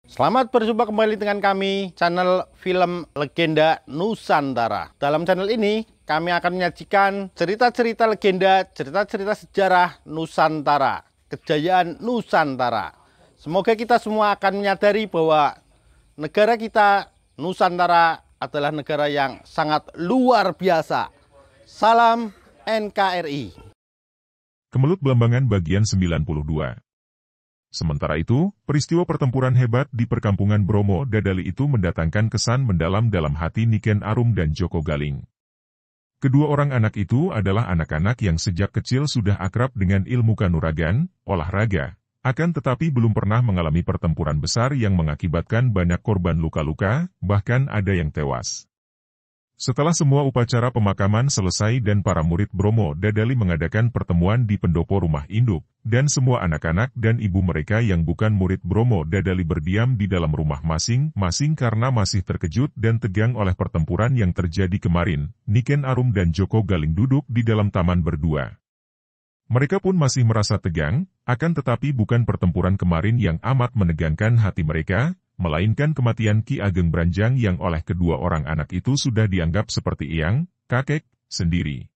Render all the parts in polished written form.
Selamat berjumpa kembali dengan kami, channel Film Legenda Nusantara. Dalam channel ini, kami akan menyajikan cerita-cerita legenda, cerita-cerita sejarah Nusantara, kejayaan Nusantara. Semoga kita semua akan menyadari bahwa negara kita, Nusantara, adalah negara yang sangat luar biasa. Salam NKRI. Kemelut Belambangan bagian 92. Sementara itu, peristiwa pertempuran hebat di perkampungan Bromo Dadali itu mendatangkan kesan mendalam dalam hati Niken Arum dan Joko Galing. Kedua orang anak itu adalah anak-anak yang sejak kecil sudah akrab dengan ilmu kanuragan, olahraga, akan tetapi belum pernah mengalami pertempuran besar yang mengakibatkan banyak korban luka-luka, bahkan ada yang tewas. Setelah semua upacara pemakaman selesai dan para murid Bromo Dadali mengadakan pertemuan di pendopo rumah induk, dan semua anak-anak dan ibu mereka yang bukan murid Bromo Dadali berdiam di dalam rumah masing-masing karena masih terkejut dan tegang oleh pertempuran yang terjadi kemarin, Niken Arum dan Joko Galing duduk di dalam taman berdua. Mereka pun masih merasa tegang, akan tetapi bukan pertempuran kemarin yang amat menegangkan hati mereka, melainkan kematian Ki Ageng Branjang yang oleh kedua orang anak itu sudah dianggap seperti eyang, kakek, sendiri.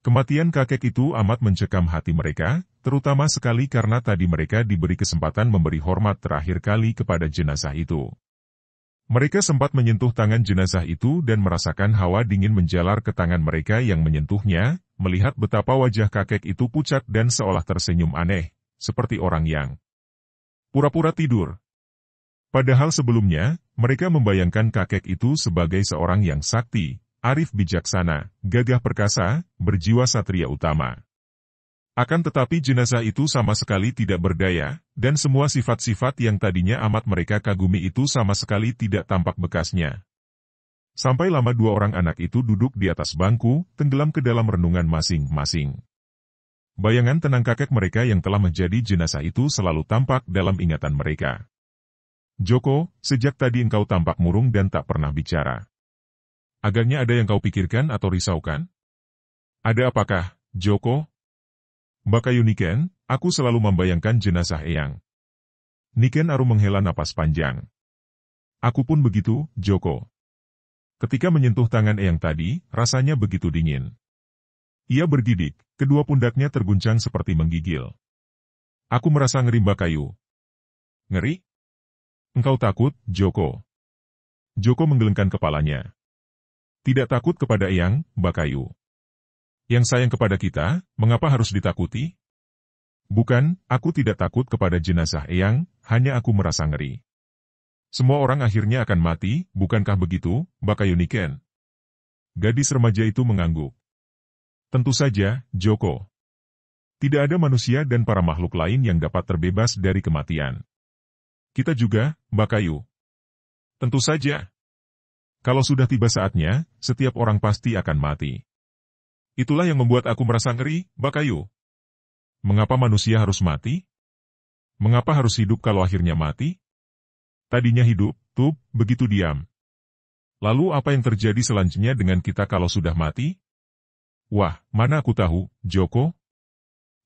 Kematian kakek itu amat mencekam hati mereka, terutama sekali karena tadi mereka diberi kesempatan memberi hormat terakhir kali kepada jenazah itu. Mereka sempat menyentuh tangan jenazah itu dan merasakan hawa dingin menjalar ke tangan mereka yang menyentuhnya, melihat betapa wajah kakek itu pucat dan seolah tersenyum aneh, seperti orang yang pura-pura tidur. Padahal sebelumnya, mereka membayangkan kakek itu sebagai seorang yang sakti, arif bijaksana, gagah perkasa, berjiwa satria utama. Akan tetapi jenazah itu sama sekali tidak berdaya, dan semua sifat-sifat yang tadinya amat mereka kagumi itu sama sekali tidak tampak bekasnya. Sampai lama dua orang anak itu duduk di atas bangku, tenggelam ke dalam renungan masing-masing. Bayangan tenang kakek mereka yang telah menjadi jenazah itu selalu tampak dalam ingatan mereka. Joko, sejak tadi engkau tampak murung dan tak pernah bicara. Agaknya ada yang kau pikirkan atau risaukan? Ada apakah, Joko? Bakayu Niken, aku selalu membayangkan jenazah eyang. Niken Arum menghela napas panjang. Aku pun begitu, Joko. Ketika menyentuh tangan eyang tadi, rasanya begitu dingin. Ia bergidik, kedua pundaknya terguncang seperti menggigil. Aku merasa ngeri Bakayu. Ngeri? Engkau takut, Joko? Joko menggelengkan kepalanya. Tidak takut kepada eyang, Bakayu. Yang sayang kepada kita, mengapa harus ditakuti? Bukan, aku tidak takut kepada jenazah eyang, hanya aku merasa ngeri. Semua orang akhirnya akan mati, bukankah begitu, Bakayu Niken? Gadis remaja itu mengangguk. Tentu saja, Joko. Tidak ada manusia dan para makhluk lain yang dapat terbebas dari kematian. Kita juga, Bakayu. Tentu saja. Kalau sudah tiba saatnya, setiap orang pasti akan mati. Itulah yang membuat aku merasa ngeri, Bakayu. Mengapa manusia harus mati? Mengapa harus hidup kalau akhirnya mati? Tadinya hidup, begitu diam. Lalu apa yang terjadi selanjutnya dengan kita kalau sudah mati? Wah, mana aku tahu, Joko?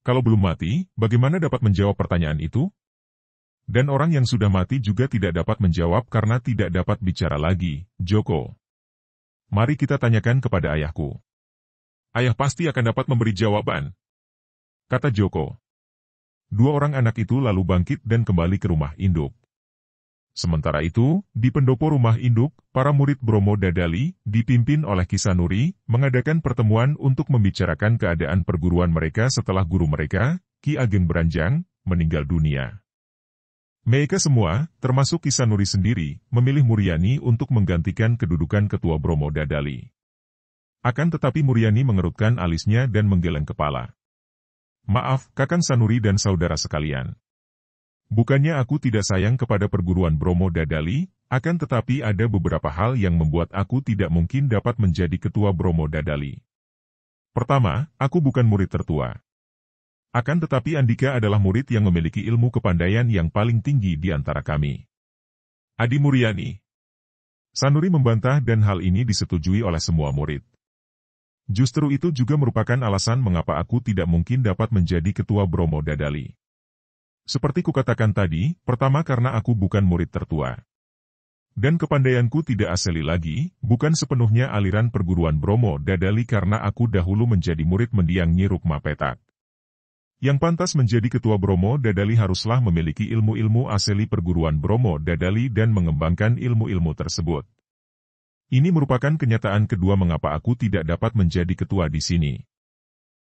Kalau belum mati, bagaimana dapat menjawab pertanyaan itu? Dan orang yang sudah mati juga tidak dapat menjawab karena tidak dapat bicara lagi, Joko. Mari kita tanyakan kepada ayahku. Ayah pasti akan dapat memberi jawaban, kata Joko. Dua orang anak itu lalu bangkit dan kembali ke rumah induk. Sementara itu, di pendopo rumah induk, para murid Bromo Dadali, dipimpin oleh Kisanuri, mengadakan pertemuan untuk membicarakan keadaan perguruan mereka setelah guru mereka, Ki Ageng Branjang, meninggal dunia. Mereka semua, termasuk Kisanuri sendiri, memilih Muryani untuk menggantikan kedudukan ketua Bromo Dadali. Akan tetapi Muryani mengerutkan alisnya dan menggeleng kepala. Maaf, Kakang Sanuri dan saudara sekalian. Bukannya aku tidak sayang kepada perguruan Bromo Dadali, akan tetapi ada beberapa hal yang membuat aku tidak mungkin dapat menjadi ketua Bromo Dadali. Pertama, aku bukan murid tertua. Akan tetapi Andika adalah murid yang memiliki ilmu kepandaian yang paling tinggi di antara kami. Adi Muryani. Sanuri membantah dan hal ini disetujui oleh semua murid. Justru itu juga merupakan alasan mengapa aku tidak mungkin dapat menjadi ketua Bromo Dadali. Seperti kukatakan tadi, pertama karena aku bukan murid tertua. Dan kepandaianku tidak asli lagi, bukan sepenuhnya aliran perguruan Bromo Dadali karena aku dahulu menjadi murid mendiang Nyi Rukma Petak. Yang pantas menjadi ketua Bromo Dadali haruslah memiliki ilmu-ilmu asli perguruan Bromo Dadali dan mengembangkan ilmu-ilmu tersebut. Ini merupakan kenyataan kedua mengapa aku tidak dapat menjadi ketua di sini.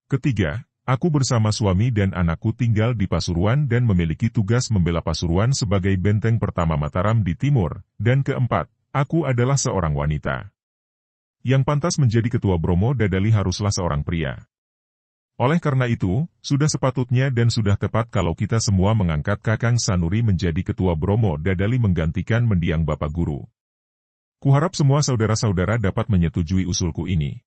Ketiga, aku bersama suami dan anakku tinggal di Pasuruan dan memiliki tugas membela Pasuruan sebagai benteng pertama Mataram di timur. Dan keempat, aku adalah seorang wanita. Yang pantas menjadi ketua Bromo Dadali haruslah seorang pria. Oleh karena itu, sudah sepatutnya dan sudah tepat kalau kita semua mengangkat Kakang Sanuri menjadi ketua Bromo Dadali menggantikan mendiang Bapak Guru. Kuharap semua saudara-saudara dapat menyetujui usulku ini.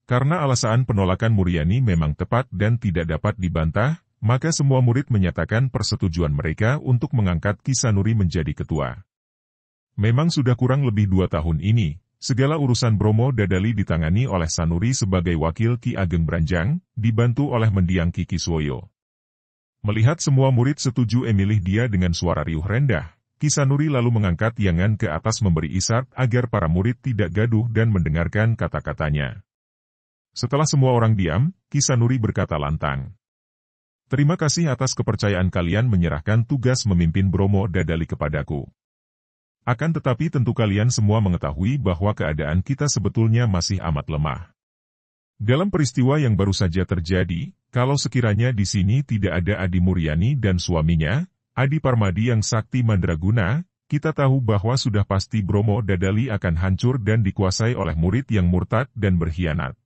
Karena alasan penolakan Muryani memang tepat dan tidak dapat dibantah, maka semua murid menyatakan persetujuan mereka untuk mengangkat Ki Sanuri menjadi ketua. Memang sudah kurang lebih 2 tahun ini, segala urusan Bromo Dadali ditangani oleh Sanuri sebagai wakil Ki Ageng Branjang, dibantu oleh mendiang Ki Kiswoyo. Melihat semua murid setuju memilih dia dengan suara riuh rendah, Ki Sanuri lalu mengangkat yangan ke atas memberi isyarat agar para murid tidak gaduh dan mendengarkan kata-katanya. Setelah semua orang diam, Ki Sanuri berkata lantang. Terima kasih atas kepercayaan kalian menyerahkan tugas memimpin Bromo Dadali kepadaku. Akan tetapi tentu kalian semua mengetahui bahwa keadaan kita sebetulnya masih amat lemah. Dalam peristiwa yang baru saja terjadi, kalau sekiranya di sini tidak ada Adi Muryani dan suaminya, Adi Parmadi yang sakti mandraguna, kita tahu bahwa sudah pasti Bromo Dadali akan hancur dan dikuasai oleh murid yang murtad dan berkhianat.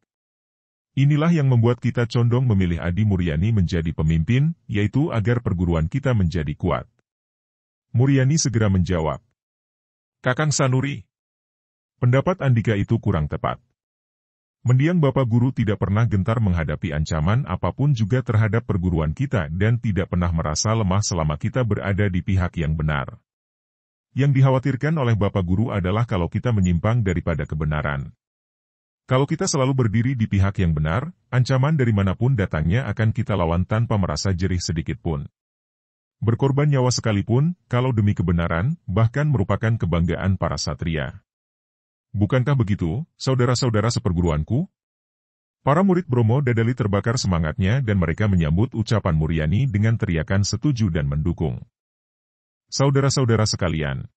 Inilah yang membuat kita condong memilih Adi Muryani menjadi pemimpin, yaitu agar perguruan kita menjadi kuat. Muryani segera menjawab. Kakang Sanuri, pendapat Andika itu kurang tepat. Mendiang Bapak Guru tidak pernah gentar menghadapi ancaman apapun juga terhadap perguruan kita dan tidak pernah merasa lemah selama kita berada di pihak yang benar. Yang dikhawatirkan oleh Bapak Guru adalah kalau kita menyimpang daripada kebenaran. Kalau kita selalu berdiri di pihak yang benar, ancaman dari manapun datangnya akan kita lawan tanpa merasa jerih sedikit pun. Berkorban nyawa sekalipun, kalau demi kebenaran, bahkan merupakan kebanggaan para satria. Bukankah begitu, saudara-saudara seperguruanku? Para murid Bromo Dadali terbakar semangatnya dan mereka menyambut ucapan Muryani dengan teriakan setuju dan mendukung. Saudara-saudara sekalian,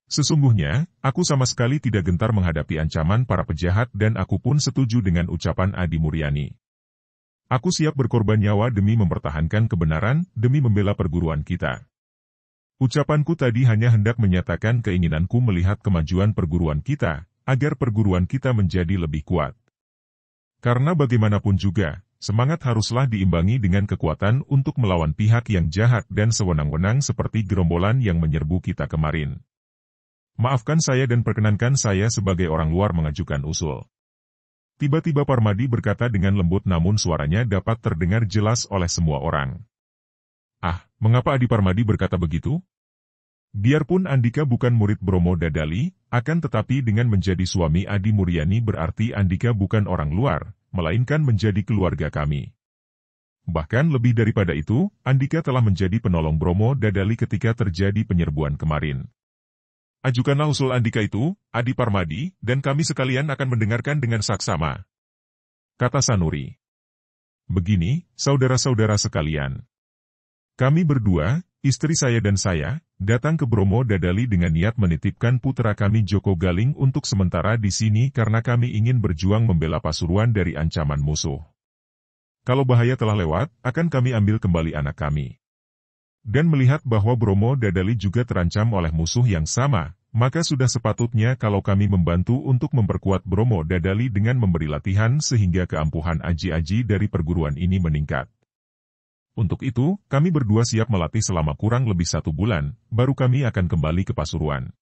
sesungguhnya, aku sama sekali tidak gentar menghadapi ancaman para pejahat dan aku pun setuju dengan ucapan Adi Muryani. Aku siap berkorban nyawa demi mempertahankan kebenaran, demi membela perguruan kita. Ucapanku tadi hanya hendak menyatakan keinginanku melihat kemajuan perguruan kita, agar perguruan kita menjadi lebih kuat. Karena bagaimanapun juga, semangat haruslah diimbangi dengan kekuatan untuk melawan pihak yang jahat dan sewenang-wenang seperti gerombolan yang menyerbu kita kemarin. Maafkan saya dan perkenankan saya sebagai orang luar mengajukan usul. Tiba-tiba Parmadi berkata dengan lembut namun suaranya dapat terdengar jelas oleh semua orang. Ah, mengapa Adi Parmadi berkata begitu? Biarpun Andika bukan murid Bromo Dadali, akan tetapi dengan menjadi suami Adi Muryani berarti Andika bukan orang luar, melainkan menjadi keluarga kami. Bahkan lebih daripada itu, Andika telah menjadi penolong Bromo Dadali ketika terjadi penyerbuan kemarin. Ajukanlah usul Andika itu, Adi Parmadi, dan kami sekalian akan mendengarkan dengan saksama. Kata Sanuri. Begini, saudara-saudara sekalian. Kami berdua, istri saya dan saya, datang ke Bromo Dadali dengan niat menitipkan putra kami Joko Galing untuk sementara di sini karena kami ingin berjuang membela Pasuruan dari ancaman musuh. Kalau bahaya telah lewat, akan kami ambil kembali anak kami. Dan melihat bahwa Bromo Dadali juga terancam oleh musuh yang sama, maka sudah sepatutnya kalau kami membantu untuk memperkuat Bromo Dadali dengan memberi latihan sehingga keampuhan aji-aji dari perguruan ini meningkat. Untuk itu, kami berdua siap melatih selama kurang lebih 1 bulan, baru kami akan kembali ke Pasuruan.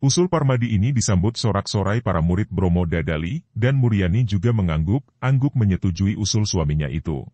Usul Parmadi ini disambut sorak-sorai para murid Bromo Dadali, dan Muryani juga mengangguk-angguk menyetujui usul suaminya itu.